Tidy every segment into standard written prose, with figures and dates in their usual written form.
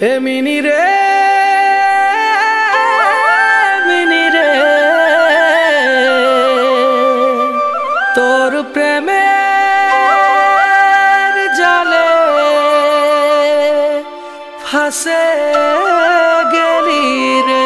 Mini রে mini রে তোর প্রেমের জালে ফাঁসে গেলি রে।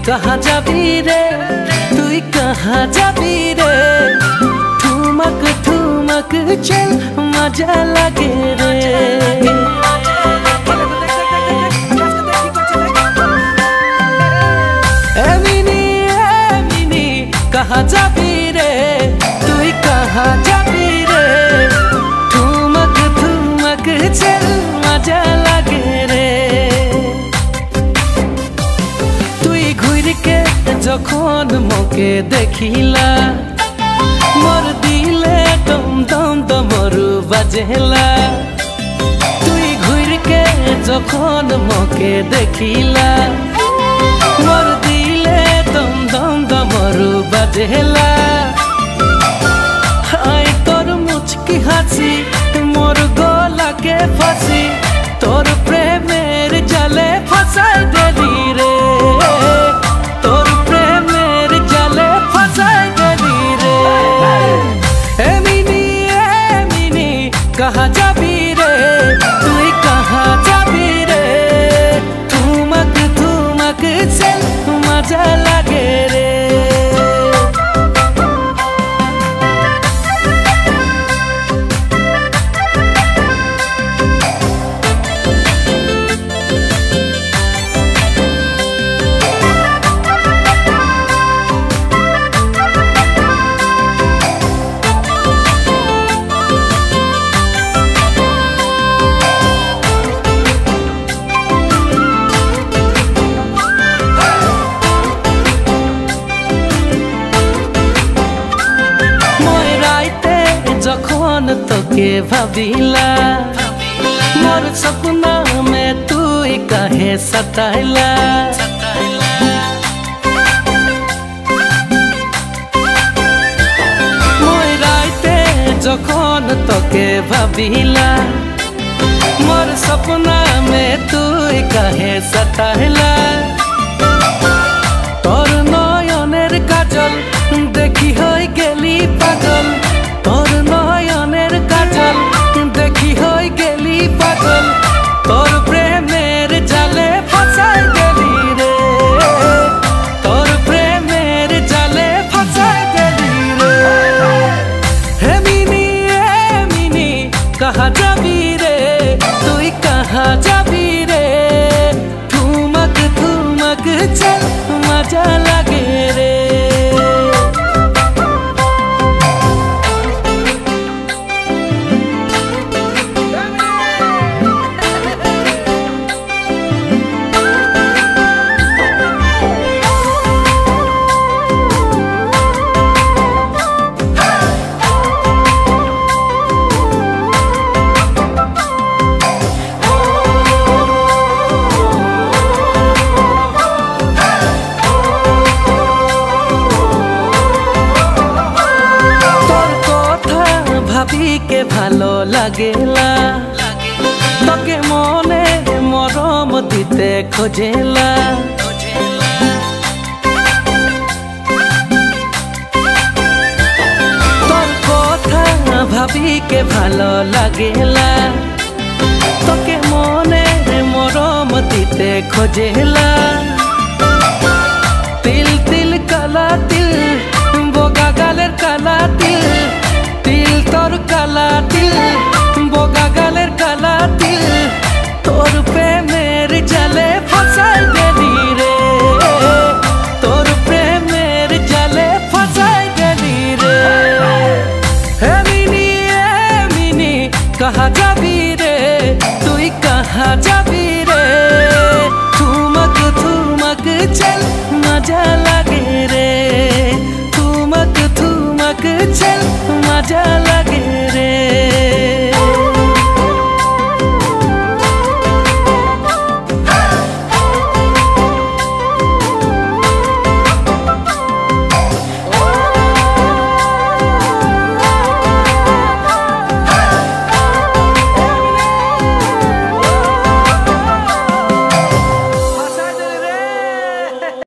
कहाँ जाबी रे तुई कहाँ जाबी रे ठुमक ठुमक चल मजा लगे रे। मिनी कहाँ जाबी रे तुई कहाँ जाबी रे ठुमक ठुमक चल मजा लगे रे। যখন মোকে দেখিলা মোর দিলে দম দম দমরু বাজেলা। তুই ঘুরকে যখন মোকে দেখিলা মোর দিলে দম দম দমরু বাজেলা। হাই তোর মুচকি হাসি মোর গলাকে ফাঁসি তোর প্রেমের জালে ফাঁসাই দেলি রে। कहाँ जाबी रे तुई कहाँ जाबी रे ठुमक ठुमक चल मजा लगे रे। যখন তোকে ভাবিলা মোর সপনা মে তুই কাহে সতাইলা। মই রাইতে যখন তোকে ভাবিলা মোর সপনা মে তুই কাহে সতাইলা। তোর নয়নের কাজল দেখি হই গেলি পাগল তোর নয়নের কাজল দেখি হই গেলি পাগল তোর প্রেমের জালে ফাঁসাই গেলি রে। তোর প্রেমের জালে ফাঁসাই গেলি রে। হে মিনি कहाँ जाबी রে তুই कहाँ जाबी রে ठुमक ठुमक चल मजा लगे रे। के ভালো লাগেলা তোকে মনে মরম দিতে খোঁজেলা। তোর কথা ভাবি কে ভালো লাগেলা তোকে মনে মরম দিতে খোঁজেলা। তিল তিল কালা তিল বোগা গালের কালা তিল তিল তোর কালা তিল বোগা গালের কালা তিল তোর প্রেমের জালে ফাঁসাই গেলি রে। তোর প্রেমের জালে ফাঁসাই গেলি রে। হে মিনি कहाँ যাবি রে, তুই কাহা যাবি?